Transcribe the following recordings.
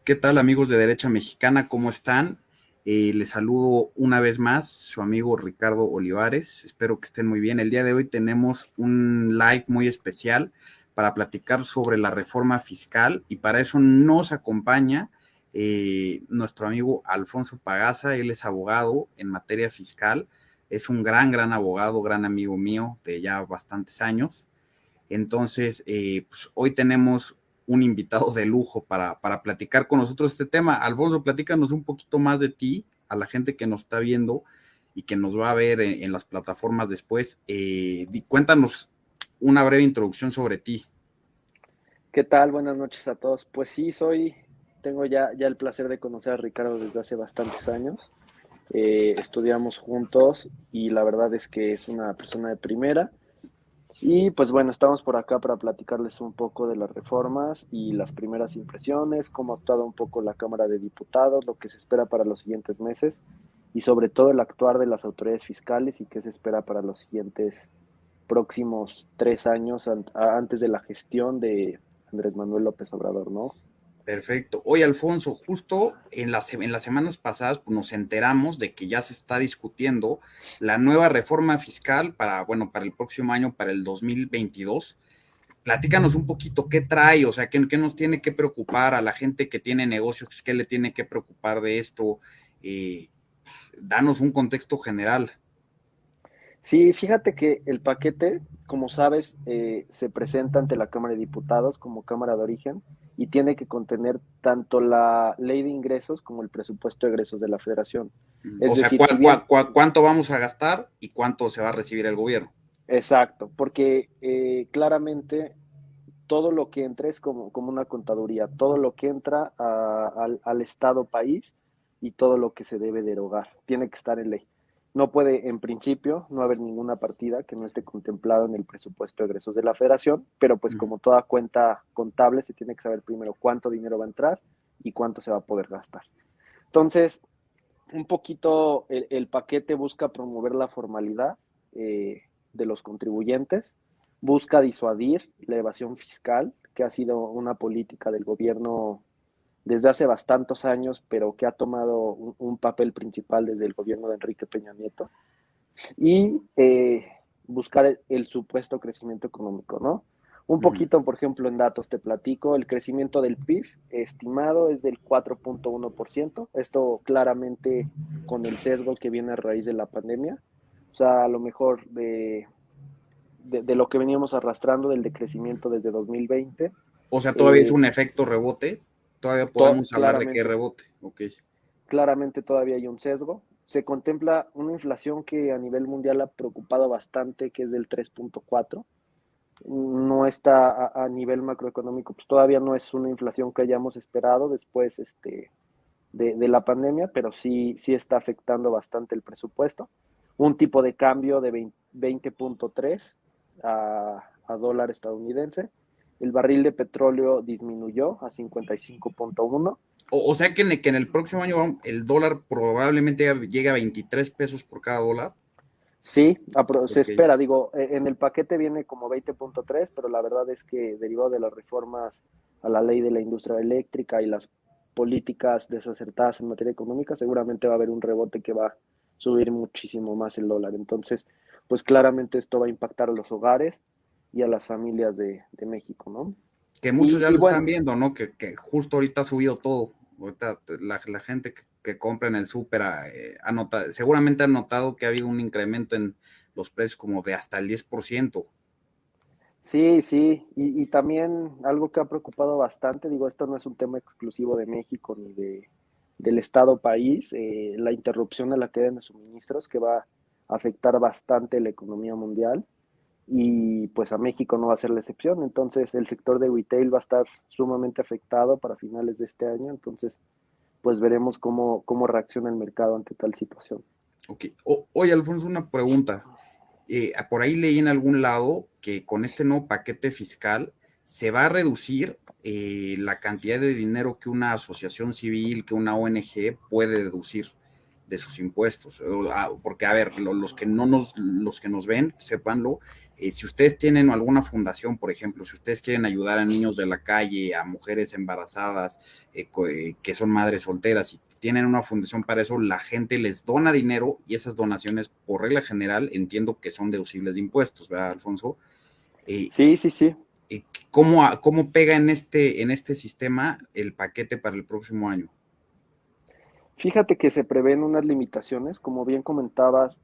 ¿Qué tal, amigos de Derecha Mexicana? ¿Cómo están? Les saludo una vez más, su amigo Ricardo Olivares. Espero que estén muy bien. El día de hoy tenemos un live muy especial para platicar sobre la reforma fiscal y para eso nos acompaña nuestro amigo Alfonso Pagaza. Él es abogado en materia fiscal. Es un gran abogado, gran amigo mío de ya bastantes años. Entonces, pues hoy tenemos un invitado de lujo para platicar con nosotros este tema. Alfonso, platícanos un poquito más de ti, a la gente que nos está viendo y que nos va a ver en las plataformas después. Cuéntanos una breve introducción sobre ti. ¿Qué tal? Buenas noches a todos. Pues sí, tengo ya el placer de conocer a Ricardo desde hace bastantes años. Estudiamos juntos y la verdad es que es una persona de primera. Y pues bueno, estamos por acá para platicarles un poco de las reformas y las primeras impresiones, cómo ha actuado un poco la Cámara de Diputados, lo que se espera para los siguientes meses y sobre todo el actuar de las autoridades fiscales y qué se espera para los siguientes próximos 3 años antes de la gestión de Andrés Manuel López Obrador, ¿no? Perfecto. Oye, Alfonso, justo en las semanas pasadas pues, nos enteramos de que ya se está discutiendo la nueva reforma fiscal para el próximo año, para el 2022. Platícanos un poquito qué trae, o sea, qué nos tiene que preocupar a la gente que tiene negocios, qué le tiene que preocupar de esto. Danos un contexto general. Sí, fíjate que el paquete, como sabes, se presenta ante la Cámara de Diputados como Cámara de Origen y tiene que contener tanto la ley de ingresos como el presupuesto de egresos de la Federación. O Es sea, decir, si bien, ¿cuánto vamos a gastar y cuánto se va a recibir el gobierno? exacto, porque claramente todo lo que entra es como una contaduría, todo lo que entra al Estado país y todo lo que se debe derogar, tiene que estar en ley. No puede, en principio, no haber ninguna partida que no esté contemplado en el presupuesto de egresos de la Federación, pero pues como toda cuenta contable se tiene que saber primero cuánto dinero va a entrar y cuánto se va a poder gastar. Entonces, un poquito el paquete busca promover la formalidad de los contribuyentes, busca disuadir la evasión fiscal, que ha sido una política del gobierno desde hace bastantes años, pero que ha tomado un papel principal desde el gobierno de Enrique Peña Nieto, y buscar el supuesto crecimiento económico, ¿no? Un poquito, por ejemplo, en datos te platico, el crecimiento del PIB estimado es del 4.1%, esto claramente con el sesgo que viene a raíz de la pandemia, o sea, a lo mejor de lo que veníamos arrastrando del decrecimiento desde 2020, O sea, todavía es eh, un efecto rebote, todavía podemos hablar de qué claramente, rebote. Ok. claramente todavía hay un sesgo. Se contempla una inflación que a nivel mundial ha preocupado bastante, que es del 3.4. No está a nivel macroeconómico, pues todavía no es una inflación que hayamos esperado después de la pandemia, pero sí está afectando bastante el presupuesto. Un tipo de cambio de 20.3 a dólar estadounidense. El barril de petróleo disminuyó a 55.1. O sea que en el próximo año el dólar probablemente llegue a 23 pesos por cada dólar. Sí, se Ok. espera, digo, en el paquete viene como 20.3, pero la verdad es que derivado de las reformas a la ley de la industria eléctrica y las políticas desacertadas en materia económica, seguramente va a haber un rebote que va a subir muchísimo más el dólar. Entonces, pues claramente esto va a impactar a los hogares y a las familias de México, ¿no? Que muchos ya Y lo están bueno, viendo, ¿no? Que justo ahorita ha subido todo. Ahorita la gente que compra en el súper seguramente ha notado que ha habido un incremento en los precios como de hasta el 10%. sí, y también algo que ha preocupado bastante, digo, esto no es un tema exclusivo de México ni del Estado país, la interrupción de la cadena de suministros que va a afectar bastante la economía mundial y pues a México no va a ser la excepción, entonces el sector de retail va a estar sumamente afectado para finales de este año, entonces pues veremos cómo reacciona el mercado ante tal situación. Ok. Oye, Alfonso, una pregunta. Por ahí leí en algún lado que con este nuevo paquete fiscal se va a reducir la cantidad de dinero que una asociación civil, que una ONG puede deducir de sus impuestos. Porque, a ver, los que nos ven, sépanlo, Si ustedes tienen alguna fundación, por ejemplo, si ustedes quieren ayudar a niños de la calle, a mujeres embarazadas, que son madres solteras, y tienen una fundación para eso, la gente les dona dinero y esas donaciones, por regla general, entiendo que son deducibles de impuestos, ¿verdad, Alfonso? Eh, Sí, sí, sí. ¿Cómo pega en este sistema el paquete para el próximo año? Fíjate que se prevén unas limitaciones, como bien comentabas,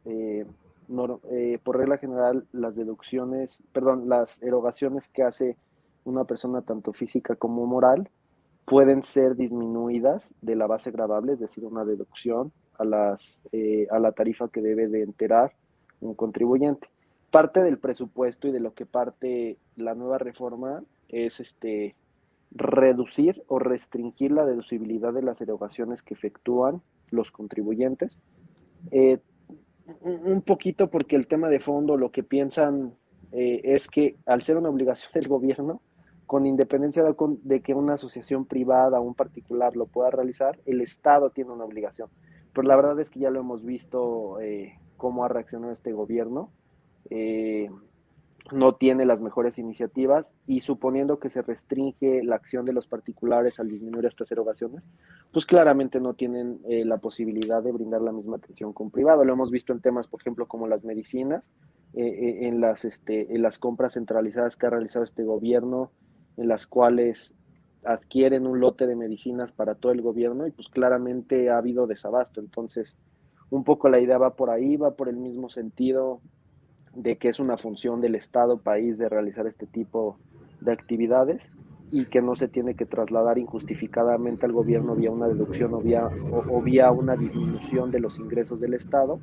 por regla general las deducciones, perdón, las erogaciones que hace una persona tanto física como moral pueden ser disminuidas de la base gravable, es decir, una deducción a la tarifa que debe de enterar un contribuyente. Parte del presupuesto y de lo que parte la nueva reforma es reducir o restringir la deducibilidad de las erogaciones que efectúan los contribuyentes. Eh, un poquito porque el tema de fondo, lo que piensan es que al ser una obligación del gobierno, con independencia de que una asociación privada o un particular lo pueda realizar, el Estado tiene una obligación. Pero la verdad es que ya lo hemos visto cómo ha reaccionado este gobierno. Eh, no tiene las mejores iniciativas y suponiendo que se restringe la acción de los particulares al disminuir estas erogaciones, pues claramente no tienen la posibilidad de brindar la misma atención con privado. Lo hemos visto en temas, por ejemplo, como las medicinas, en las compras centralizadas que ha realizado este gobierno, en las cuales adquieren un lote de medicinas para todo el gobierno y pues claramente ha habido desabasto. Entonces, un poco la idea va por ahí, va por el mismo sentido de que es una función del Estado país de realizar este tipo de actividades y que no se tiene que trasladar injustificadamente al gobierno vía una deducción o vía una disminución de los ingresos del Estado,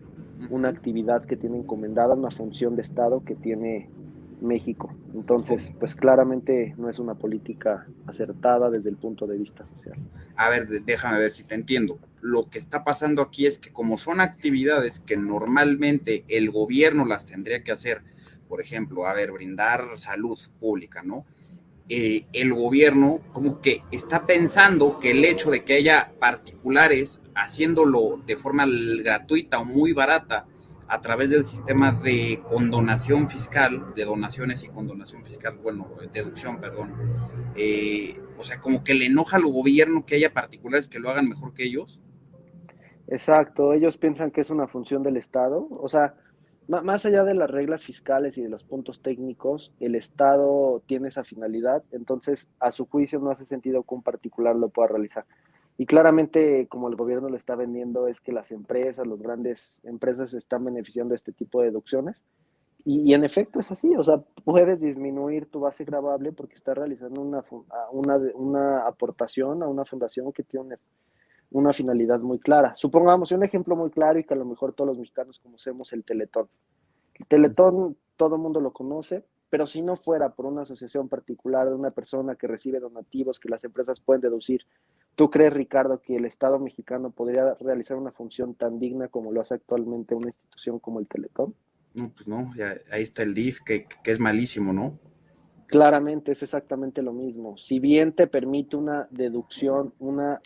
una actividad que tiene encomendada, una función de Estado que tiene México. Entonces, pues claramente no es una política acertada desde el punto de vista social. A ver, déjame ver si te entiendo. Lo que está pasando aquí es que como son actividades que normalmente el gobierno las tendría que hacer, por ejemplo, a ver, brindar salud pública, ¿no? El gobierno como que está pensando que el hecho de que haya particulares haciéndolo de forma gratuita o muy barata a través del sistema de condonación fiscal, de donaciones y condonación fiscal, bueno, deducción, perdón, o sea, como que le enoja al gobierno que haya particulares que lo hagan mejor que ellos. Exacto, ellos piensan que es una función del Estado, o sea, más allá de las reglas fiscales y de los puntos técnicos, el Estado tiene esa finalidad, entonces a su juicio no hace sentido que un particular lo pueda realizar. Y claramente, como el gobierno lo está vendiendo, es que las empresas, las grandes empresas se están beneficiando de este tipo de deducciones. Y en efecto es así, o sea, puedes disminuir tu base gravable porque estás realizando una aportación a una fundación que tiene una finalidad muy clara. Supongamos un ejemplo muy claro y que a lo mejor todos los mexicanos conocemos el Teletón. El Teletón todo el mundo lo conoce, pero si no fuera por una asociación particular de una persona que recibe donativos que las empresas pueden deducir, ¿tú crees, Ricardo, que el Estado mexicano podría realizar una función tan digna como lo hace actualmente una institución como el Teletón? No, pues no, ya, ahí está el DIF, que es malísimo, ¿no? Claramente es exactamente lo mismo. Si bien te permite una deducción, una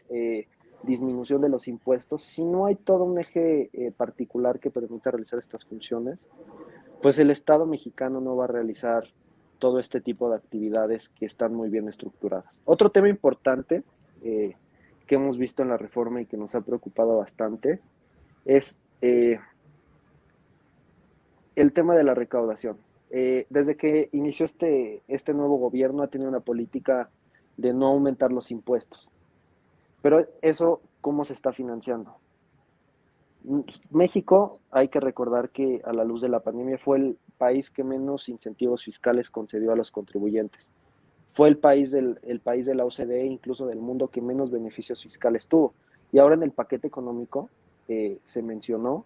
disminución de los impuestos, si no hay todo un eje particular que permita realizar estas funciones, pues el Estado mexicano no va a realizar todo este tipo de actividades que están muy bien estructuradas. Otro tema importante que hemos visto en la reforma y que nos ha preocupado bastante es el tema de la recaudación. Desde que inició este nuevo gobierno ha tenido una política de no aumentar los impuestos. Pero eso, ¿cómo se está financiando? México, hay que recordar que a la luz de la pandemia fue el país que menos incentivos fiscales concedió a los contribuyentes. Fue el país de la OCDE, incluso del mundo, que menos beneficios fiscales tuvo. Y ahora en el paquete económico se mencionó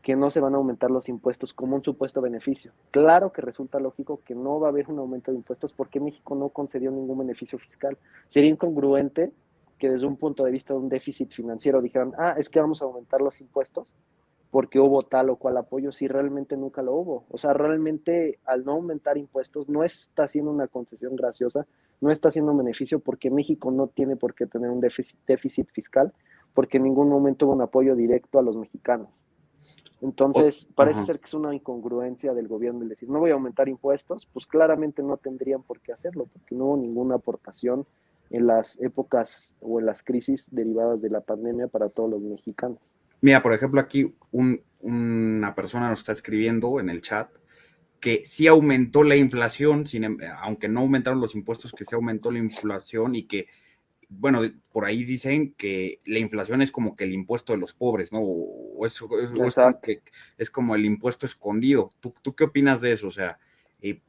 que no se van a aumentar los impuestos como un supuesto beneficio. Claro que resulta lógico que no va a haber un aumento de impuestos porque México no concedió ningún beneficio fiscal. Sería incongruente que desde un punto de vista de un déficit financiero dijeran, es que vamos a aumentar los impuestos porque hubo tal o cual apoyo, si realmente nunca lo hubo. O sea, realmente al no aumentar impuestos no está haciendo una concesión graciosa, no está haciendo un beneficio porque México no tiene por qué tener un déficit fiscal porque en ningún momento hubo un apoyo directo a los mexicanos. Entonces, parece Ajá. ser que es una incongruencia del gobierno el decir, no voy a aumentar impuestos, pues claramente no tendrían por qué hacerlo, porque no hubo ninguna aportación en las épocas o en las crisis derivadas de la pandemia para todos los mexicanos. Mira, por ejemplo, aquí una persona nos está escribiendo en el chat que sí aumentó la inflación, aunque no aumentaron los impuestos, que sí aumentó la inflación y que, bueno, por ahí dicen que la inflación es como que el impuesto de los pobres, ¿no? O es como Exacto. que es como el impuesto escondido. ¿Tú qué opinas de eso? O sea, eh,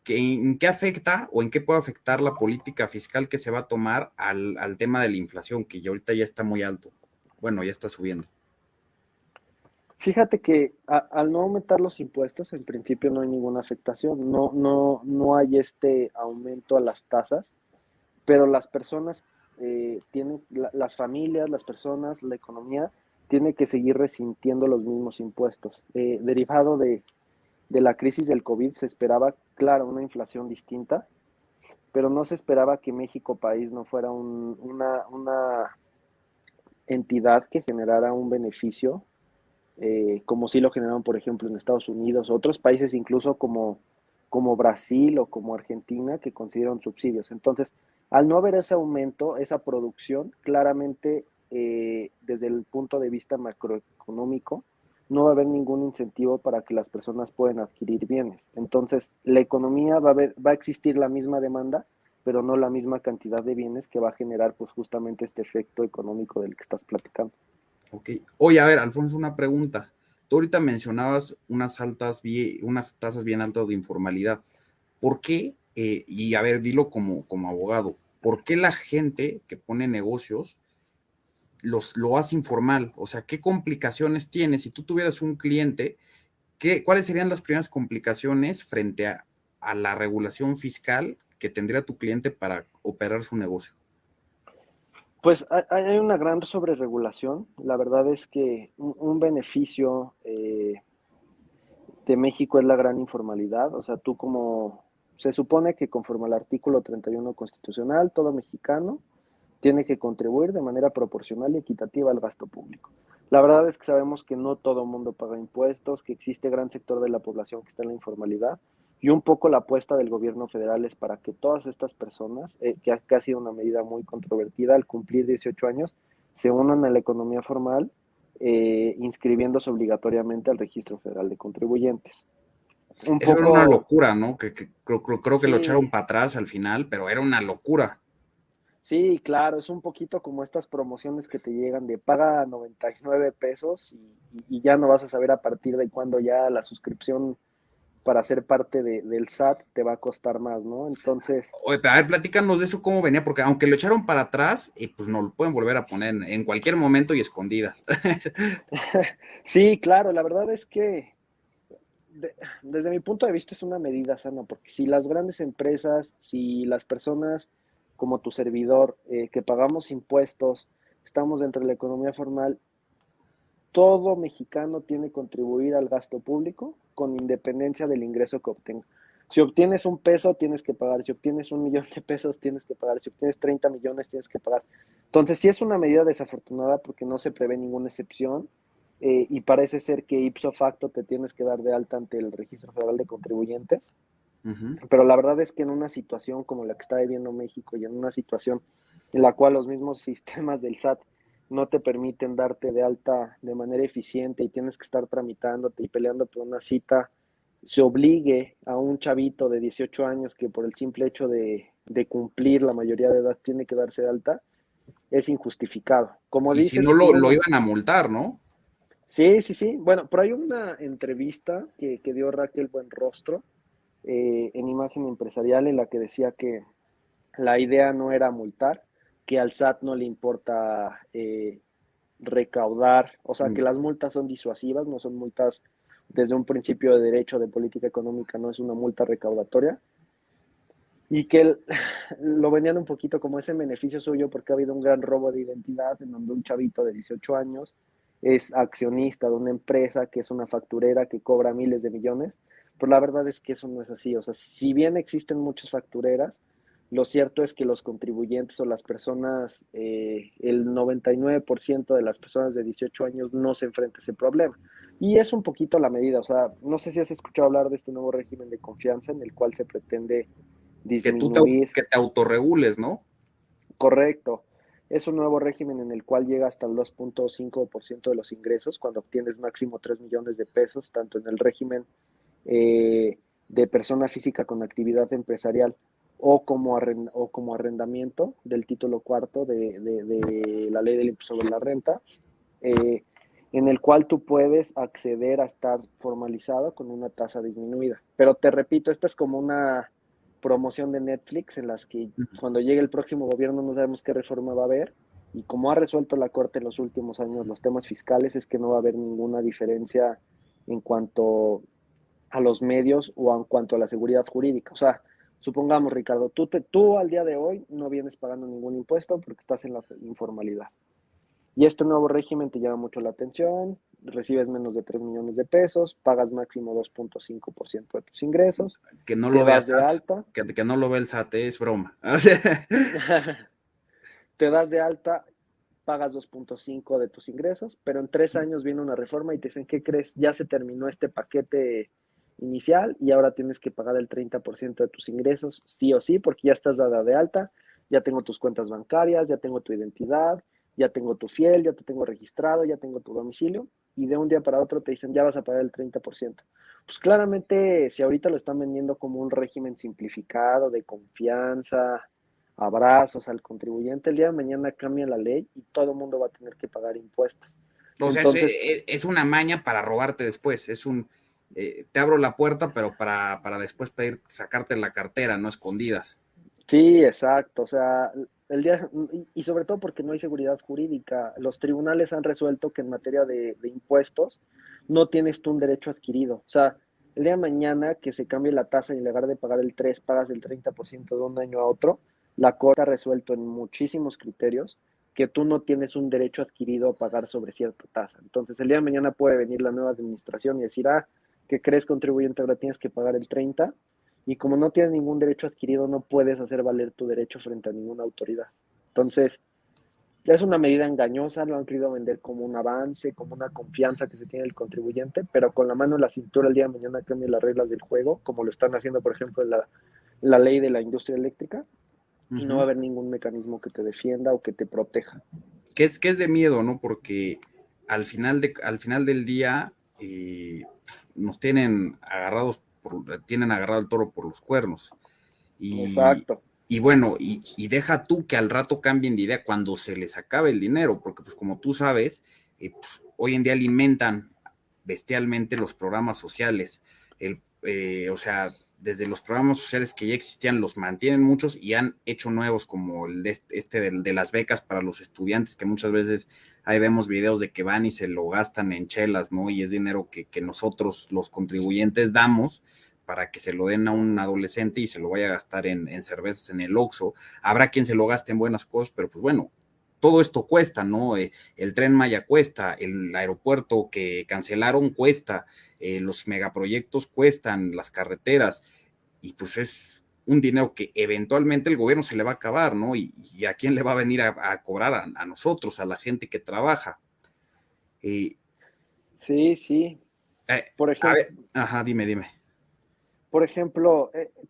¿en qué afecta o en qué puede afectar la política fiscal que se va a tomar al tema de la inflación, que ya ahorita ya está muy alto? Bueno, ya está subiendo. Fíjate que al no aumentar los impuestos, en principio no hay ninguna afectación, no hay este aumento a las tasas, pero las personas las familias, las personas, la economía, tiene que seguir resintiendo los mismos impuestos. Derivado de la crisis del COVID se esperaba, claro, una inflación distinta, pero no se esperaba que México país no fuera una entidad que generara un beneficio, como sí lo generaron, por ejemplo, en Estados Unidos, otros países incluso como Brasil o como Argentina, que consideran subsidios. Entonces, al no haber ese aumento, esa producción, claramente, desde el punto de vista macroeconómico, no va a haber ningún incentivo para que las personas puedan adquirir bienes. Entonces, la economía va a existir la misma demanda, pero no la misma cantidad de bienes que va a generar pues justamente este efecto económico del que estás platicando. Ok. Oye, a ver, Alfonso, una pregunta. Tú ahorita mencionabas unas tasas bien altas de informalidad. ¿Por qué? Y a ver, dilo como abogado. ¿Por qué la gente que pone negocios lo hace informal? O sea, ¿qué complicaciones tiene? Si tú tuvieras un cliente, ¿cuáles serían las primeras complicaciones frente a la regulación fiscal que tendría tu cliente para operar su negocio? Pues hay una gran sobreregulación. La verdad es que un beneficio de México es la gran informalidad. O sea, tú como se supone que conforme al artículo 31 constitucional, todo mexicano tiene que contribuir de manera proporcional y equitativa al gasto público. La verdad es que sabemos que no todo el mundo paga impuestos, que existe gran sector de la población que está en la informalidad y un poco la apuesta del gobierno federal es para que todas estas personas, que ha sido una medida muy controvertida al cumplir 18 años, se unan a la economía formal, inscribiéndose obligatoriamente al Registro Federal de Contribuyentes. Un Eso era una poco, locura, ¿no? Que creo que lo echaron sí, para atrás al final, pero era una locura. sí, claro, es un poquito como estas promociones que te llegan de paga 99 pesos y ya no vas a saber a partir de cuándo ya la suscripción para ser parte del SAT te va a costar más, ¿no? Entonces, Oye, a ver, platícanos de eso, cómo venía, porque aunque lo echaron para atrás, pues no lo pueden volver a poner en cualquier momento y escondidas. sí, claro, la verdad es que desde mi punto de vista es una medida sana, porque si las grandes empresas, si las personas como tu servidor, que pagamos impuestos, estamos dentro de la economía formal, todo mexicano tiene que contribuir al gasto público con independencia del ingreso que obtenga. Si obtienes un peso, tienes que pagar. Si obtienes 1 millón de pesos, tienes que pagar. Si obtienes 30 millones, tienes que pagar. Entonces, sí es una medida desafortunada porque no se prevé ninguna excepción y parece ser que ipso facto te tienes que dar de alta ante el Registro Federal de Contribuyentes. Ujú. Pero la verdad es que en una situación como la que está viviendo México y en una situación en la cual los mismos sistemas del SAT no te permiten darte de alta de manera eficiente y tienes que estar tramitándote y peleando por una cita, se obligue a un chavito de 18 años que por el simple hecho de cumplir la mayoría de edad tiene que darse de alta, es injustificado. Como Y si no dices, hubo lo una... iban a multar, ¿no? Sí, sí, sí. Bueno, por ahí una entrevista que dio Raquel Buenrostro en Imagen Empresarial en la que decía que la idea no era multar, que al SAT no le importa recaudar, o sea, que Mm. las multas son disuasivas, no son multas desde un principio de derecho de política económica, no es una multa recaudatoria, y que lo venían un poquito como ese beneficio suyo porque ha habido un gran robo de identidad en donde un chavito de 18 años es accionista de una empresa que es una facturera que cobra miles de millones, pero la verdad es que eso no es así, o sea, si bien existen muchas factureras, Lo cierto es que los contribuyentes o las personas, el 99% de las personas de 18 años no se enfrenta a ese problema. Y es un poquito la medida, o sea, no sé si has escuchado hablar de este nuevo régimen de confianza en el cual se pretende disminuir. Que te autorregules, ¿no? Correcto. Es un nuevo régimen en el cual llega hasta el 2.5% de los ingresos cuando obtienes máximo 3 millones de pesos, tanto en el régimen de persona física con actividad empresarial o como arrendamiento del título cuarto de la ley del impuesto sobre la renta, eh, en el cual tú puedes acceder a estar formalizado con una tasa disminuida. Pero te repito, esta es como una promoción de Netflix en las que cuando llegue el próximo gobierno no sabemos qué reforma va a haber, y como ha resuelto la Corte en los últimos años los temas fiscales, es que no va a haber ninguna diferencia en cuanto a los medios o en cuanto a la seguridad jurídica. O sea, supongamos, Ricardo, tú al día de hoy no vienes pagando ningún impuesto porque estás en la informalidad. Y este nuevo régimen te llama mucho la atención, recibes menos de 3 millones de pesos, pagas máximo 2.5% de tus ingresos, Que no lo te veas, das de alta, que no lo ve el SAT, es broma. te das de alta, pagas 2.5 de tus ingresos, pero en 3 años viene una reforma y te dicen, ¿qué crees? Ya se terminó este paquete inicial y ahora tienes que pagar el 30% de tus ingresos, sí o sí, porque ya estás dada de alta, ya tengo tus cuentas bancarias, ya tengo tu identidad, ya tengo tu fiel, ya te tengo registrado, ya tengo tu domicilio, y de un día para otro te dicen, ya vas a pagar el 30%. Pues claramente, si ahorita lo están vendiendo como un régimen simplificado, de confianza, abrazos al contribuyente, el día de mañana cambia la ley y todo el mundo va a tener que pagar impuestos. O sea, Entonces, es una maña para robarte después, te abro la puerta, pero para después pedir, sacarte la cartera, no escondidas. sí, exacto. O sea, y sobre todo porque no hay seguridad jurídica. Los tribunales han resuelto que en materia de impuestos no tienes tú un derecho adquirido. O sea, el día de mañana que se cambie la tasa y en lugar de pagar el 3 pagas el 30% de un año a otro, la Corte ha resuelto en muchísimos criterios que tú no tienes un derecho adquirido a pagar sobre cierta tasa. Entonces, el día de mañana puede venir la nueva administración y decir, ¿qué crees, contribuyente? Ahora tienes que pagar el 30, y como no tienes ningún derecho adquirido, no puedes hacer valer tu derecho frente a ninguna autoridad. Entonces, es una medida engañosa, lo han querido vender como un avance, como una confianza que se tiene el contribuyente, pero con la mano en la cintura el día de mañana cambian las reglas del juego, como lo están haciendo, por ejemplo, en la ley de la industria eléctrica, y no va a haber ningún mecanismo que te defienda o que te proteja. Que es de miedo, ¿no? Porque al final del día nos tienen agarrado el toro por los cuernos. Y, Exacto. y bueno, y deja tú que al rato cambien de idea cuando se les acabe el dinero, porque pues como tú sabes, pues, hoy en día alimentan bestialmente los programas sociales. O sea, desde los programas sociales que ya existían, los mantienen muchos y han hecho nuevos, como el de las becas para los estudiantes, que muchas veces ahí vemos videos de que van y se lo gastan en chelas, ¿no? Y es dinero que nosotros, los contribuyentes, damos para que se lo den a un adolescente y se lo vaya a gastar en cervezas en el Oxxo. Habrá quien se lo gaste en buenas cosas, pero pues bueno, todo esto cuesta, ¿no? El Tren Maya cuesta, el aeropuerto que cancelaron cuesta, los megaproyectos cuestan, las carreteras, y pues es un dinero que eventualmente el gobierno se le va a acabar, ¿no? Y a quién le va a venir a cobrar a nosotros, a la gente que trabaja. Eh, Sí, sí. Por a ejemplo, ver, ajá, dime.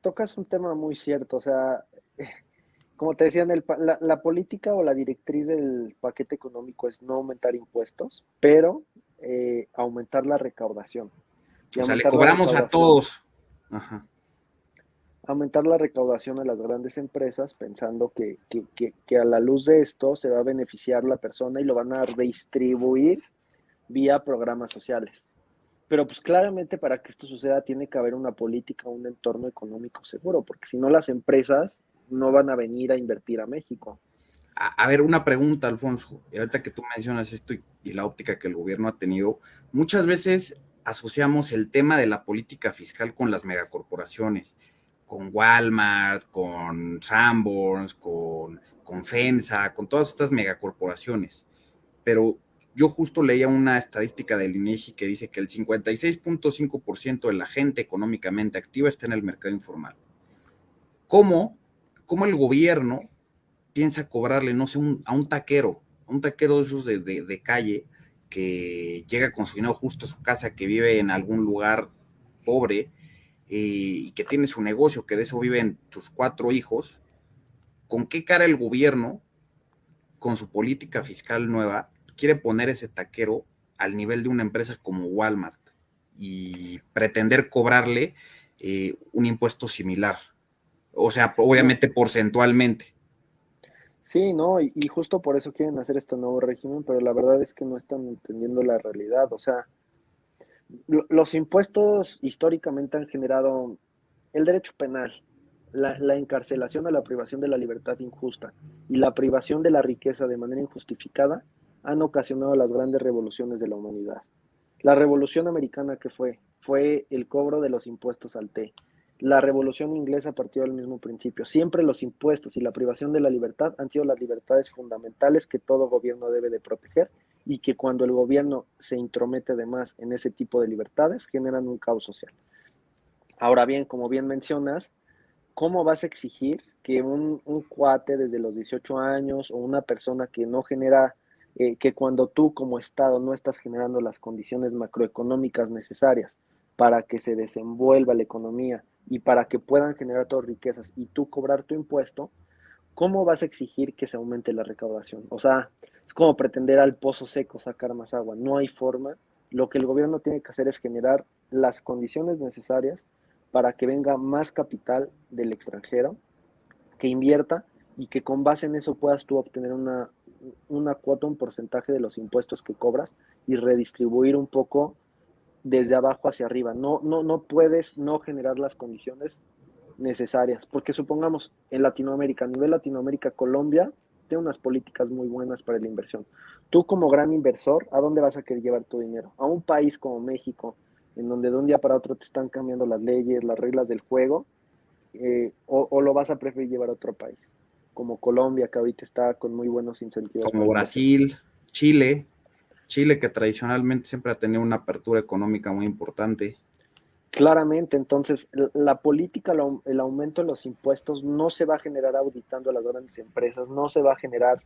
tocas un tema muy cierto, o sea, como te decían, la política o la directriz del paquete económico es no aumentar impuestos, pero aumentar la recaudación. Y O sea, le cobramos a todos. Ajá. aumentar la recaudación a las grandes empresas, pensando que a la luz de esto se va a beneficiar la persona y lo van a redistribuir vía programas sociales. Pero pues claramente para que esto suceda tiene que haber una política, un entorno económico seguro, porque si no las empresas no van a venir a invertir a México. A ver, una pregunta, Alfonso. Y ahorita que tú mencionas esto y la óptica que el gobierno ha tenido, muchas veces asociamos el tema de la política fiscal con las megacorporaciones, con Walmart, con Sanborns, con FEMSA, con todas estas megacorporaciones. Pero yo justo leía una estadística del INEGI que dice que el 56.5% de la gente económicamente activa está en el mercado informal. ¿Cómo ¿Cómo el gobierno piensa cobrarle, no sé, a un taquero de esos de calle que llega con su dinero justo a su casa, que vive en algún lugar pobre y que tiene su negocio, que de eso viven sus 4 hijos? ¿Con qué cara el gobierno, con su política fiscal nueva, quiere poner ese taquero al nivel de una empresa como Walmart y pretender cobrarle un impuesto similar? O sea, No, obviamente porcentualmente. sí, no, y justo por eso quieren hacer este nuevo régimen, pero la verdad es que no están entendiendo la realidad. O sea, los impuestos históricamente han generado el derecho penal, la encarcelación a la privación de la libertad injusta y la privación de la riqueza de manera injustificada han ocasionado las grandes revoluciones de la humanidad. La revolución americana que fue el cobro de los impuestos al té. La revolución inglesa partió del mismo principio. Siempre los impuestos y la privación de la libertad han sido las libertades fundamentales que todo gobierno debe de proteger y que cuando el gobierno se intromete de más en ese tipo de libertades generan un caos social. Ahora bien, como bien mencionas, ¿cómo vas a exigir que un cuate desde los 18 años o una persona que no genera, que cuando tú como Estado no estás generando las condiciones macroeconómicas necesarias para que se desenvuelva la economía y para que puedan generar todas riquezas y tú cobrar tu impuesto, ¿cómo vas a exigir que se aumente la recaudación? O sea, es como pretender al pozo seco sacar más agua. No hay forma. Lo que el gobierno tiene que hacer es generar las condiciones necesarias para que venga más capital del extranjero, que invierta y que con base en eso puedas tú obtener una cuota, un porcentaje de los impuestos que cobras y redistribuir un poco desde abajo hacia arriba. No puedes no generar las condiciones necesarias, porque supongamos en Latinoamérica, a nivel Latinoamérica, Colombia tiene unas políticas muy buenas para la inversión. Tú como gran inversor, ¿a dónde vas a querer llevar tu dinero? A un país como México, en donde de un día para otro te están cambiando las leyes, las reglas del juego, o lo vas a preferir llevar a otro país, como Colombia, que ahorita está con muy buenos incentivos Como para inversión. Brasil, Chile, Chile que tradicionalmente siempre ha tenido una apertura económica muy importante. Claramente, entonces, la política, el aumento de los impuestos no se va a generar auditando a las grandes empresas, no se va a generar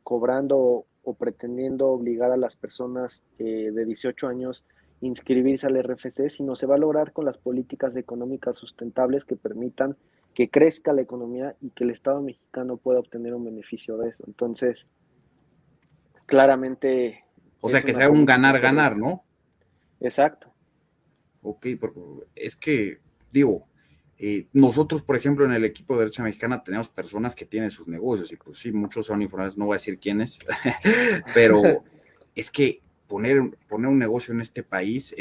cobrando o pretendiendo obligar a las personas de 18 años inscribirse al RFC, sino se va a lograr con las políticas económicas sustentables que permitan que crezca la economía y que el Estado mexicano pueda obtener un beneficio de eso. Entonces, claramente O sea, es que una sea un política ganar-ganar, correcta. ¿no? Exacto. Ok, porque es que, digo, nosotros, por ejemplo, en el equipo de derecha mexicana tenemos personas que tienen sus negocios y pues sí, muchos son informales, no voy a decir quiénes, pero es que poner un negocio en este país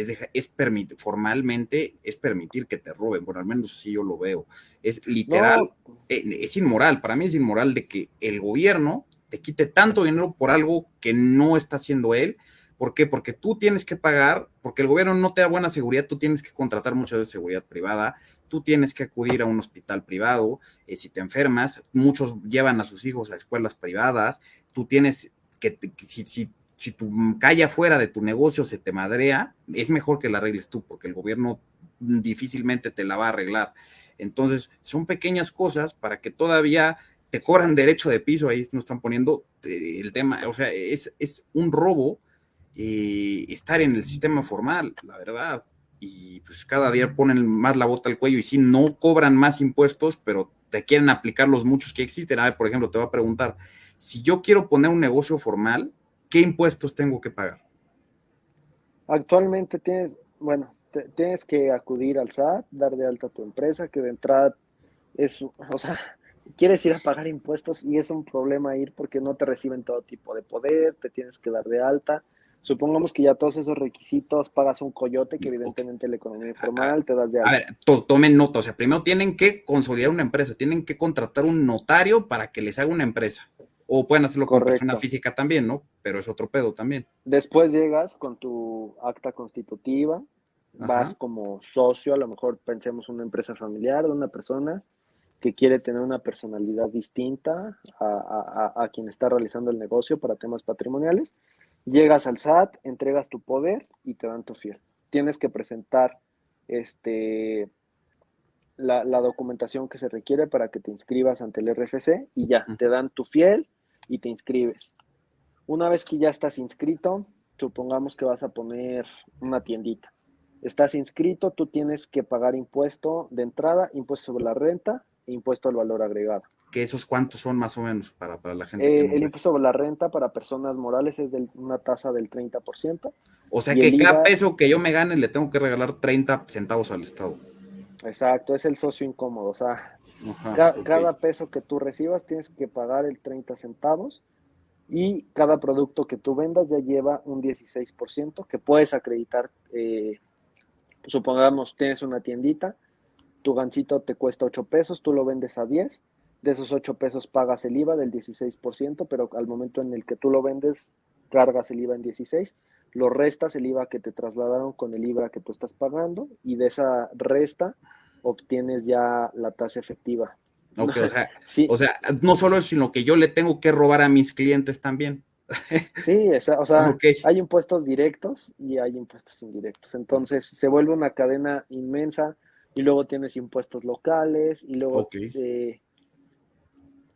formalmente es permitir que te roben, bueno, al menos así yo lo veo. Es literal, No, es inmoral, para mí es inmoral de que el gobierno te quite tanto dinero por algo que no está haciendo él. ¿Por qué? Porque tú tienes que pagar, porque el gobierno no te da buena seguridad, tú tienes que contratar mucha de seguridad privada, tú tienes que acudir a un hospital privado, si te enfermas, muchos llevan a sus hijos a escuelas privadas, tú tienes si tu calle afuera de tu negocio se te madrea, es mejor que la arregles tú, porque el gobierno difícilmente te la va a arreglar. Entonces, son pequeñas cosas para que todavía te cobran derecho de piso, ahí nos están poniendo el tema, o sea, es un robo estar en el sistema formal, la verdad. Y pues cada día ponen más la bota al cuello y sí, no cobran más impuestos, pero te quieren aplicar los muchos que existen. A ver, por ejemplo, te voy a preguntar, si yo quiero poner un negocio formal, ¿qué impuestos tengo que pagar? actualmente tienes, bueno, tienes que acudir al SAT, dar de alta tu empresa, que de entrada es, o sea, quieres ir a pagar impuestos y es un problema ir porque no te reciben todo tipo de poder, te tienes que dar de alta. Supongamos que ya todos esos requisitos pagas un coyote, que Okay. evidentemente la economía A, informal te das de a alta. ver, tomen nota, o sea, primero tienen que consolidar una empresa, tienen que contratar un notario para que les haga una empresa. O pueden hacerlo con persona Correcto. física también, ¿no? Pero es otro pedo también. Después llegas con tu acta constitutiva, Ajá. vas como socio, a lo mejor pensemos una empresa familiar de una persona que quiere tener una personalidad distinta a quien está realizando el negocio para temas patrimoniales. Llegas al SAT, entregas tu poder y te dan tu fiel. Tienes que presentar este, la documentación que se requiere para que te inscribas ante el RFC y ya, te dan tu fiel y te inscribes. Una vez que ya estás inscrito, supongamos que vas a poner una tiendita. Estás inscrito, tú tienes que pagar impuesto de entrada, impuesto sobre la renta e impuesto al valor agregado. ¿Que esos cuántos son más o menos para la gente que nos El ve? impuesto sobre la renta para personas morales es de una tasa del 30%. O sea Y el que cada IVA, peso que yo me gane le tengo que regalar 30 centavos al Estado. exacto, es el socio incómodo. O sea, Ajá, ok. cada peso que tú recibas tienes que pagar el 30 centavos y cada producto que tú vendas ya lleva un 16% que puedes acreditar. Supongamos, tienes una tiendita, tu gansito te cuesta 8 pesos, tú lo vendes a 10, de esos 8 pesos pagas el IVA del 16%, pero al momento en el que tú lo vendes, cargas el IVA en 16, lo restas el IVA que te trasladaron con el IVA que tú estás pagando y de esa resta obtienes ya la tasa efectiva. Ok, Sí, no solo es, sino que yo le tengo que robar a mis clientes también. sí, o sea, Ok, hay impuestos directos y hay impuestos indirectos. Entonces se vuelve una cadena inmensa y luego tienes impuestos locales y luego ok.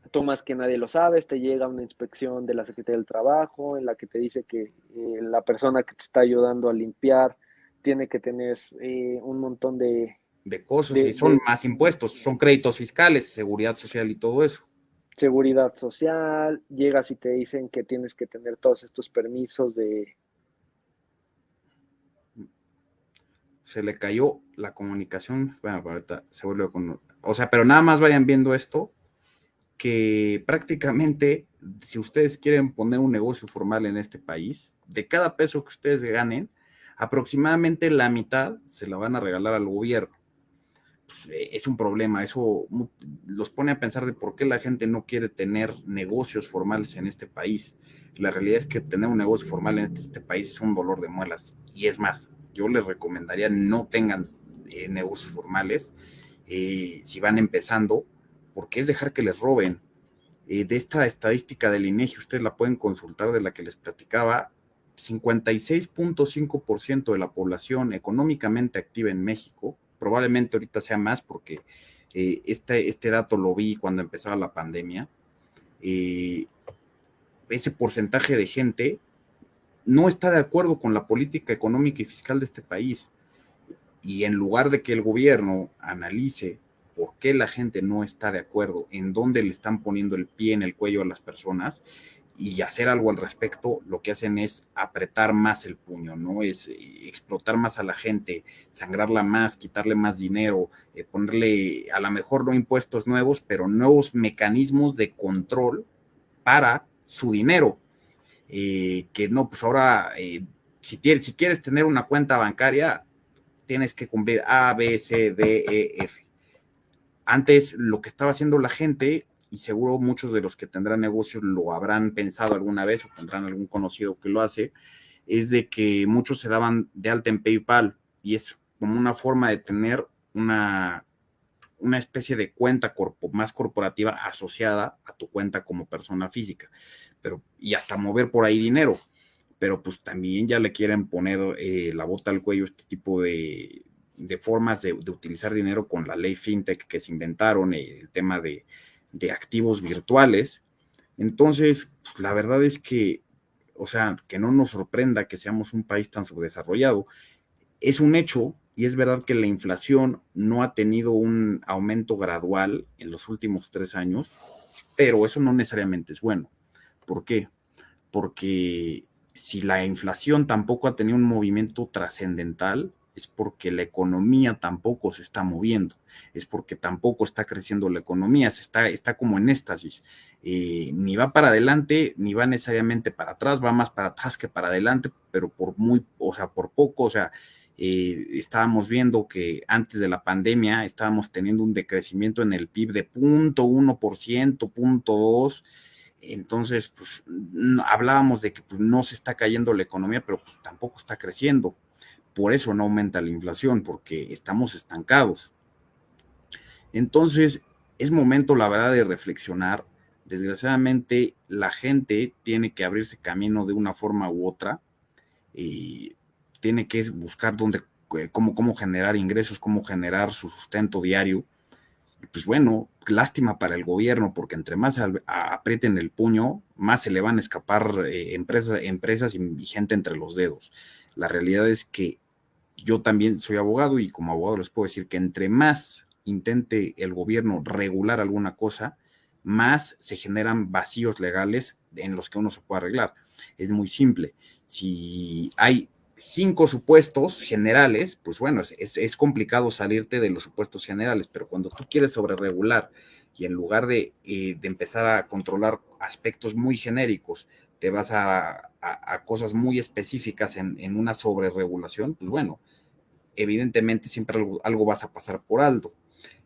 tú más que nadie lo sabes, te llega una inspección de la Secretaría del Trabajo en la que te dice que la persona que te está ayudando a limpiar tiene que tener un montón De cosas y de, son de más impuestos, son créditos fiscales, seguridad social y todo eso. seguridad social, llegas y te dicen que tienes que tener todos estos permisos de... Se le cayó la comunicación, bueno, ahorita se vuelve con... O sea, pero nada más vayan viendo esto, que prácticamente, si ustedes quieren poner un negocio formal en este país, de cada peso que ustedes ganen, aproximadamente la mitad se la van a regalar al gobierno. Pues, es un problema, eso los pone a pensar de por qué la gente no quiere tener negocios formales en este país. La realidad es que tener un negocio formal en este país es un dolor de muelas. Y es más, yo les recomendaría no tengan negocios formales si van empezando, porque es dejar que les roben. De esta estadística del INEGI, ustedes la pueden consultar, de la que les platicaba, 56.5% de la población económicamente activa en México, probablemente ahorita sea más porque este dato lo vi cuando empezaba la pandemia, eh, ese porcentaje de gente no está de acuerdo con la política económica y fiscal de este país. Y en lugar de que el gobierno analice por qué la gente no está de acuerdo, en dónde le están poniendo el pie en el cuello a las personas y hacer algo al respecto, lo que hacen es apretar más el puño, ¿no? Es explotar más a la gente, sangrarla más, quitarle más dinero, ponerle a lo mejor no impuestos nuevos, pero nuevos mecanismos de control para su dinero. Que no, pues ahora, si quieres tener una cuenta bancaria, tienes que cumplir A, B, C, D, E, F. Antes lo que estaba haciendo la gente, y seguro muchos de los que tendrán negocios lo habrán pensado alguna vez o tendrán algún conocido que lo hace, es de que muchos se daban de alta en PayPal y es como una forma de tener una especie de cuenta más corporativa asociada a tu cuenta como persona física, pero y hasta mover por ahí dinero, pero pues también ya le quieren poner la bota al cuello este tipo de formas de utilizar dinero con la ley fintech que se inventaron, el tema de activos virtuales. Entonces, pues, la verdad es que, o sea, que no nos sorprenda que seamos un país tan subdesarrollado. Es un hecho y es verdad que la inflación no ha tenido un aumento gradual en los últimos 3 años, pero eso no necesariamente es bueno. ¿Por qué? Porque si la inflación tampoco ha tenido un movimiento trascendental, es porque la economía tampoco se está moviendo, es porque tampoco está creciendo la economía, está como en éxtasis. Ni va para adelante, ni va necesariamente para atrás, va más para atrás que para adelante, pero por poco, estábamos viendo que antes de la pandemia estábamos teniendo un decrecimiento en el PIB de 0.1%, 0.2%. Entonces, pues hablábamos de que pues, no se está cayendo la economía, pero pues tampoco está creciendo. Por eso no aumenta la inflación, porque estamos estancados. Entonces, es momento, la verdad, de reflexionar. Desgraciadamente, la gente tiene que abrirse camino de una forma u otra. Y tiene que buscar cómo generar ingresos, cómo generar su sustento diario. Pues bueno, lástima para el gobierno, porque entre más aprieten el puño, más se le van a escapar empresas y gente entre los dedos. La realidad es que yo también soy abogado y como abogado les puedo decir que entre más intente el gobierno regular alguna cosa, más se generan vacíos legales en los que uno se puede arreglar. Es muy simple. Si hay 5 supuestos generales, pues bueno, es complicado salirte de los supuestos generales, pero cuando tú quieres sobreregular y en lugar de empezar a controlar aspectos muy genéricos, te vas a cosas muy específicas en una sobreregulación, pues bueno, evidentemente siempre algo vas a pasar por alto.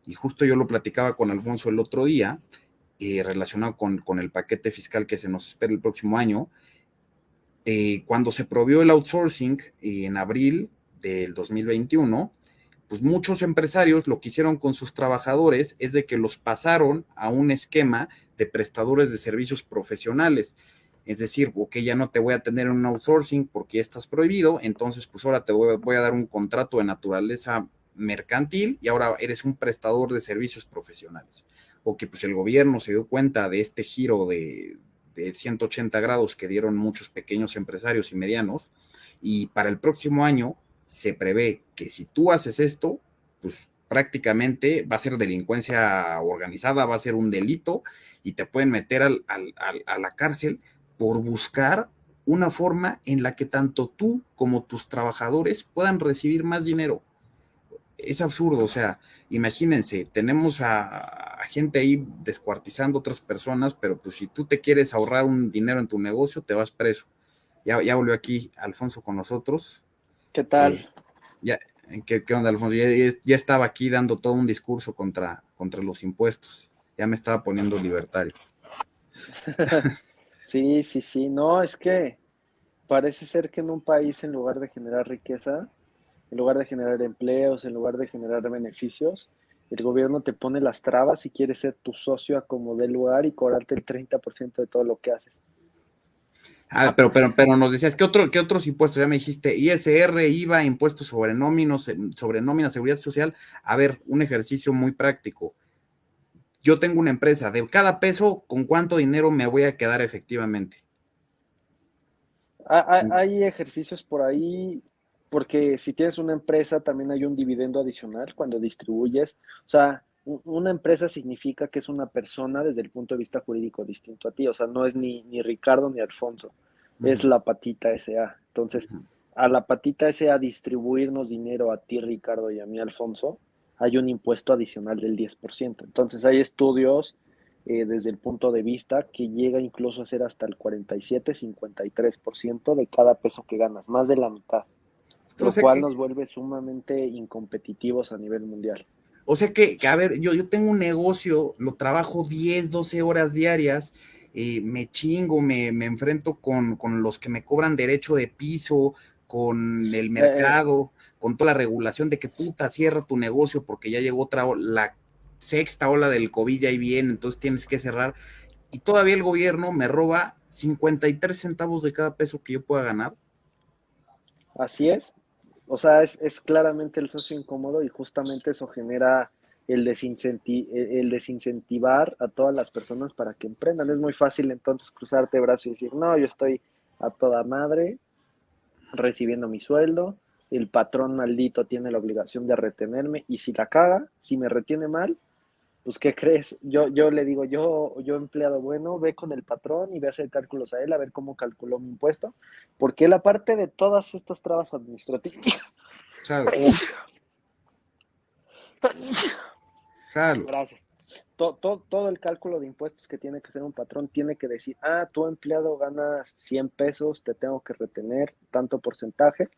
Y justo yo lo platicaba con Alfonso el otro día, relacionado con el paquete fiscal que se nos espera el próximo año. Cuando se prohibió el outsourcing en abril del 2021, pues muchos empresarios lo que hicieron con sus trabajadores es de que los pasaron a un esquema de prestadores de servicios profesionales. Es decir, ok, ya no te voy a tener un outsourcing porque ya estás prohibido, entonces pues ahora te voy a dar un contrato de naturaleza mercantil y ahora eres un prestador de servicios profesionales. O que pues el gobierno se dio cuenta de este giro de 180 grados que dieron muchos pequeños empresarios y medianos, y para el próximo año se prevé que si tú haces esto, pues prácticamente va a ser delincuencia organizada, va a ser un delito y te pueden meter a la cárcel por buscar una forma en la que tanto tú como tus trabajadores puedan recibir más dinero. Es absurdo, o sea, imagínense, tenemos a gente ahí descuartizando otras personas, pero pues si tú te quieres ahorrar un dinero en tu negocio, te vas preso. Ya volvió aquí Alfonso con nosotros. ¿Qué tal? Eh, ya, ¿qué onda, Alfonso? Ya estaba aquí dando todo un discurso contra los impuestos. Ya me estaba poniendo libertario. Sí, sí, sí. No, es que parece ser que en un país, en lugar de generar riqueza, en lugar de generar empleos, en lugar de generar beneficios, el gobierno te pone las trabas y quiere ser tu socio a como dé lugar y cobrarte el 30% de todo lo que haces. Ah, pero nos decías, ¿qué otros impuestos? Ya me dijiste, ISR, IVA, impuestos sobre nómina, seguridad social. A ver, un ejercicio muy práctico. Yo tengo una empresa, de cada peso, ¿con cuánto dinero me voy a quedar efectivamente? Hay ejercicios por ahí, porque si tienes una empresa, también hay un dividendo adicional cuando distribuyes. O sea, una empresa significa que es una persona desde el punto de vista jurídico distinto a ti. O sea, no es ni Ricardo ni Alfonso, es Ujú, la patita SA. Entonces, ujú. a la patita SA distribuirnos dinero a ti, Ricardo, y a mí, Alfonso, hay un impuesto adicional del 10%. Entonces, hay estudios desde el punto de vista que llega incluso a ser hasta el 47-53% de cada peso que ganas, más de la mitad, O lo sea cual que, nos vuelve sumamente incompetitivos a nivel mundial. a ver, yo tengo un negocio, lo trabajo 10, 12 horas diarias, me chingo, me enfrento con los que me cobran derecho de piso, con el Eh, mercado, con toda la regulación de que puta, cierra tu negocio porque ya llegó la sexta ola del COVID, ya ahí viene, entonces tienes que cerrar. Y todavía el gobierno me roba 53 centavos de cada peso que yo pueda ganar. Así es. O sea, es claramente el socio incómodo y justamente eso genera el desincentivar a todas las personas para que emprendan. Es muy fácil entonces cruzarte brazos y decir, no, yo estoy a toda madre, recibiendo mi sueldo, el patrón maldito tiene la obligación de retenerme y si la caga, si me retiene mal, pues ¿qué crees? Yo le digo, yo empleado bueno, ve con el patrón y ve a hacer cálculos a él, a ver cómo calculó mi impuesto, porque él aparte de todas estas trabas administrativas, Salud, salud. gracias. Todo el cálculo de impuestos que tiene que hacer un patrón tiene que decir, tú empleado ganas 100 pesos, te tengo que retener tanto porcentaje,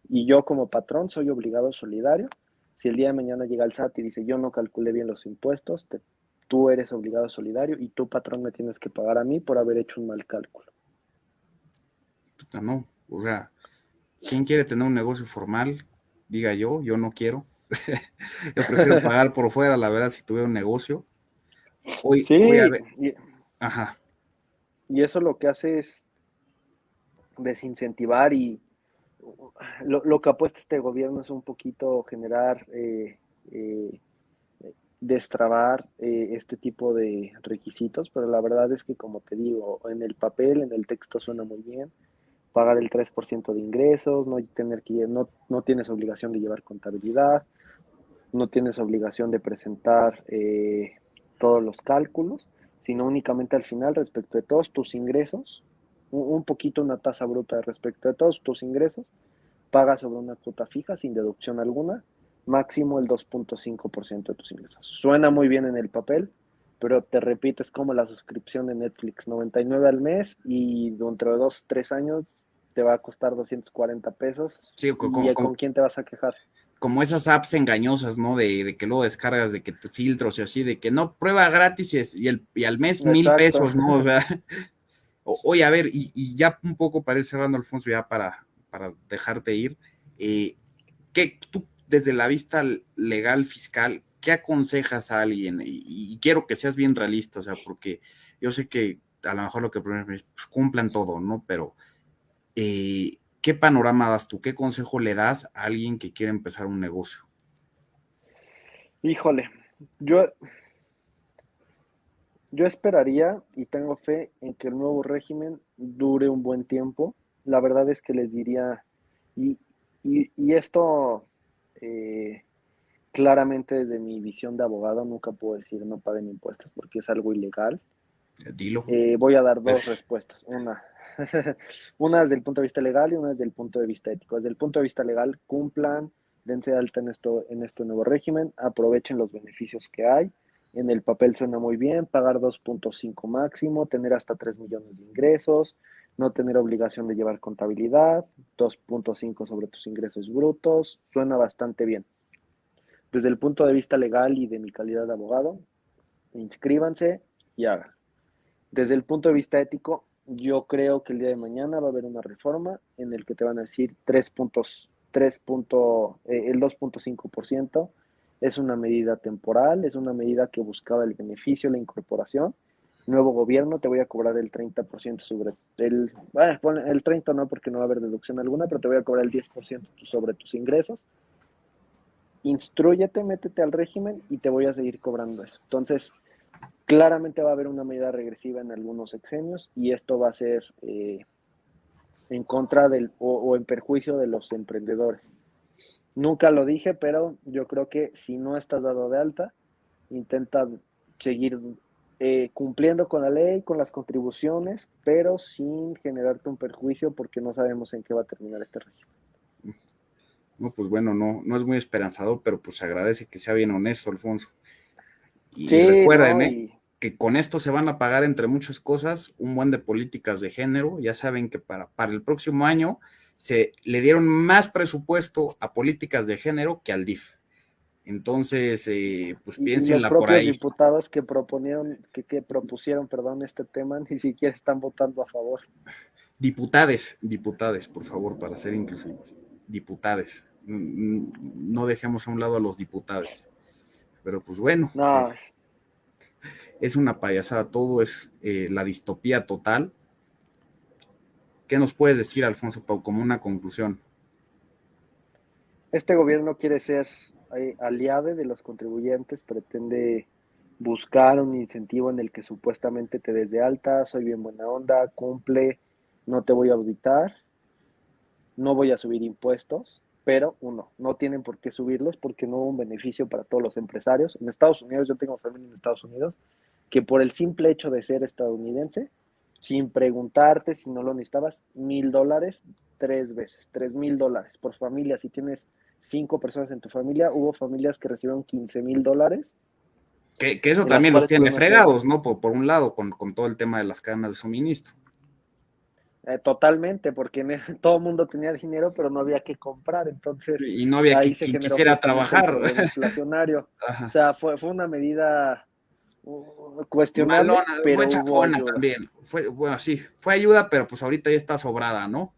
y yo como patrón soy obligado solidario. Si el día de mañana llega el SAT y dice yo no calculé bien los impuestos, tú eres obligado solidario y tu patrón me tienes que pagar a mí por haber hecho un mal cálculo. Puta, no. O sea, ¿quién quiere tener un negocio formal? Diga yo no quiero. Yo prefiero pagar por fuera, la verdad, si tuviera un negocio. Hoy a Sí, ver, ajá. y eso lo que hace es desincentivar y lo que apuesta este gobierno es un poquito generar destrabar este tipo de requisitos, pero la verdad es que, como te digo, en el papel, en el texto suena muy bien. Pagar el 3% de ingresos, no tienes obligación de llevar contabilidad, no tienes obligación de presentar todos los cálculos, sino únicamente al final respecto de todos tus ingresos, un poquito una tasa bruta respecto de todos tus ingresos, pagas sobre una cuota fija sin deducción alguna, máximo el 2.5% de tus ingresos. Suena muy bien en el papel, pero te repito, es como la suscripción de Netflix, 99 al mes y dentro de 2, 3 años te va a costar 240 pesos. Sí, ¿Y con quién te vas a quejar? como esas apps engañosas, ¿no? De que luego descargas, de que te filtros y así, de que no, prueba gratis y al mes Exacto. 1,000 pesos, ¿no? O sea, oye, a ver, ya un poco para ir cerrando, Alfonso, ya para dejarte ir, ¿qué tú, desde la vista legal, fiscal, qué aconsejas a alguien? Y quiero que seas bien realista, o sea, porque yo sé que a lo mejor lo que primero es, pues, cumplan todo, ¿no? Pero ¿qué panorama das tú? ¿Qué consejo le das a alguien que quiere empezar un negocio? Híjole, yo, yo esperaría y tengo fe en que el nuevo régimen dure un buen tiempo. La verdad es que les diría, y, y esto eh, claramente desde mi visión de abogado nunca puedo decir no paguen impuestos porque es algo ilegal. Dilo. Voy a dar dos respuestas. Una, una desde el punto de vista legal y una desde el punto de vista ético. Desde el punto de vista legal, cumplan, dense de alta en este nuevo régimen, aprovechen los beneficios que hay. En el papel suena muy bien, pagar 2.5 máximo, tener hasta 3 millones de ingresos, no tener obligación de llevar contabilidad, 2.5 sobre tus ingresos brutos, suena bastante bien. Desde el punto de vista legal y de mi calidad de abogado, inscríbanse y hagan. Desde el punto de vista ético, yo creo que el día de mañana va a haber una reforma en el que te van a decir el 2.5% es una medida temporal, es una medida que buscaba el beneficio, la incorporación. Nuevo gobierno, te voy a cobrar el 30% sobre bueno, el 30 no porque no va a haber deducción alguna, pero te voy a cobrar el 10% sobre tus ingresos. Instrúyete, métete al régimen y te voy a seguir cobrando eso. Entonces, claramente va a haber una medida regresiva en algunos sexenios y esto va a ser en contra o en perjuicio de los emprendedores. Nunca lo dije, pero yo creo que si no estás dado de alta, intenta seguir cumpliendo con la ley, con las contribuciones, pero sin generarte un perjuicio porque no sabemos en qué va a terminar este régimen. No, pues bueno, no es muy esperanzador, pero pues se agradece que sea bien honesto, Alfonso. Y Sí, recuerden, no, y que con esto se van a pagar, entre muchas cosas, un buen de políticas de género. Ya saben que para el próximo año se le dieron más presupuesto a políticas de género que al DIF. Entonces, pues y los piénsenla por propios ahí. diputados que propusieron, perdón, este tema, ni siquiera están votando a favor. Diputades, por favor, para ser inclusivos. Diputades. No dejemos a un lado a los diputados. Pero pues bueno, No, es una payasada, todo es la distopía total. ¿Qué nos puedes decir, Alfonso Pau, como una conclusión? este gobierno quiere ser aliado de los contribuyentes, pretende buscar un incentivo en el que supuestamente te des de alta, soy bien buena onda, cumple, no te voy a auditar, no voy a subir impuestos, pero uno, no tienen por qué subirlos porque no hubo un beneficio para todos los empresarios. En Estados Unidos, yo tengo familia en Estados Unidos, que por el simple hecho de ser estadounidense, sin preguntarte si no lo necesitabas, $1,000 3 veces, $3,000 por familia. Si tienes 5 personas en tu familia, hubo familias que recibieron $15,000, Que eso de las también los cuales tiene pudieron hacer fregados, ¿no? Por un lado, con todo el tema de las cadenas de suministro. totalmente, porque todo el mundo tenía dinero, pero no había que comprar. Entonces, Y no había ahí se quien generó quisiera justamente el trabajar. problema inflacionario. O Ajá. sea, fue una medida cuestionable, Malona, fue pero hubo chafona ayuda. también. Bueno, sí, fue ayuda, pero pues ahorita ya está sobrada, ¿no?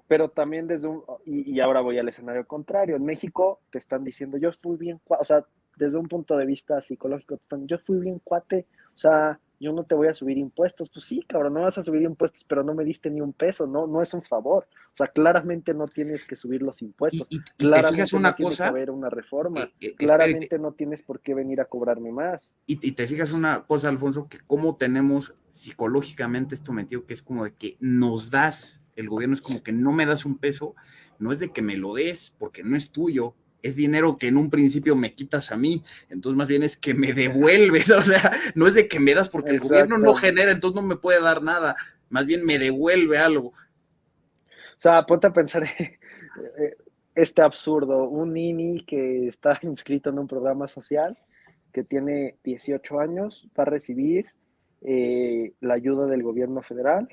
Pero también y ahora voy al escenario contrario. En México te están diciendo, yo fui bien, o sea, desde un punto de vista psicológico, yo fui bien cuate, o sea, yo no te voy a subir impuestos. Pues sí, cabrón, no vas a subir impuestos, pero no me diste ni un peso, no, no es un favor. O sea, claramente no tienes que subir los impuestos, Y te fijas claramente no una tiene que cosa, haber una reforma, espérate, claramente no tienes por qué venir a cobrarme más. y te fijas una cosa, Alfonso, que cómo tenemos psicológicamente esto metido, que es como de que nos das, el gobierno es como que no me das un peso, no es de que me lo des, porque no es tuyo, es dinero que en un principio me quitas a mí, entonces más bien es que me devuelves, o sea, no es de que me das porque el gobierno no Exacto. genera, entonces no me puede dar nada, más bien me devuelve algo. O sea, ponte a pensar este absurdo, un nini que está inscrito en un programa social, que tiene 18 años, va a recibir la ayuda del gobierno federal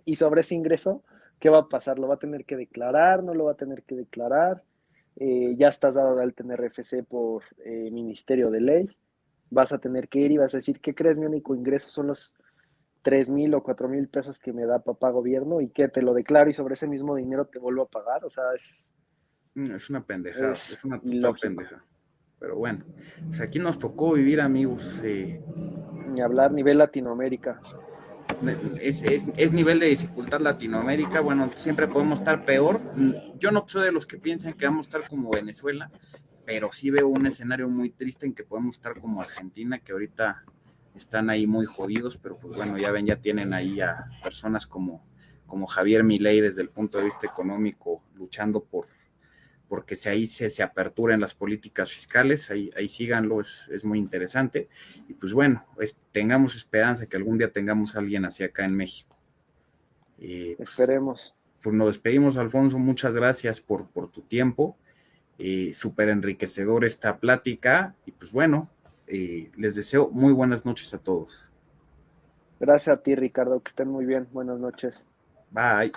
y sobre ese ingreso, ¿qué va a pasar? ¿Lo va a tener que declarar? ¿No lo va a tener que declarar? Ya estás dado de alta en RFC por Ministerio de Ley, vas a tener que ir y vas a decir, ¿qué crees? Mi único ingreso son los 3,000 o 4,000 pesos que me da papá gobierno y que te lo declaro y sobre ese mismo dinero te vuelvo a pagar. O sea, Es una pendejada, es es una total ilógico. pendejada. Pero bueno, pues aquí nos tocó vivir, amigos. Ni hablar nivel Latinoamérica. Es nivel de dificultad Latinoamérica. Bueno, siempre podemos estar peor. Yo no soy de los que piensan que vamos a estar como Venezuela, pero sí veo un escenario muy triste en que podemos estar como Argentina, que ahorita están ahí muy jodidos, pero pues bueno, ya ven, ya tienen ahí a personas como Javier Milei desde el punto de vista económico luchando porque si ahí se aperturen las políticas fiscales, ahí síganlo, es muy interesante. Y pues bueno, tengamos esperanza que algún día tengamos a alguien así acá en México. Pues, Esperemos. pues nos despedimos, Alfonso, muchas gracias por tu tiempo. Súper enriquecedor esta plática y pues bueno, les deseo muy buenas noches a todos. Gracias a ti, Ricardo. Que estén muy bien. Buenas noches. Bye.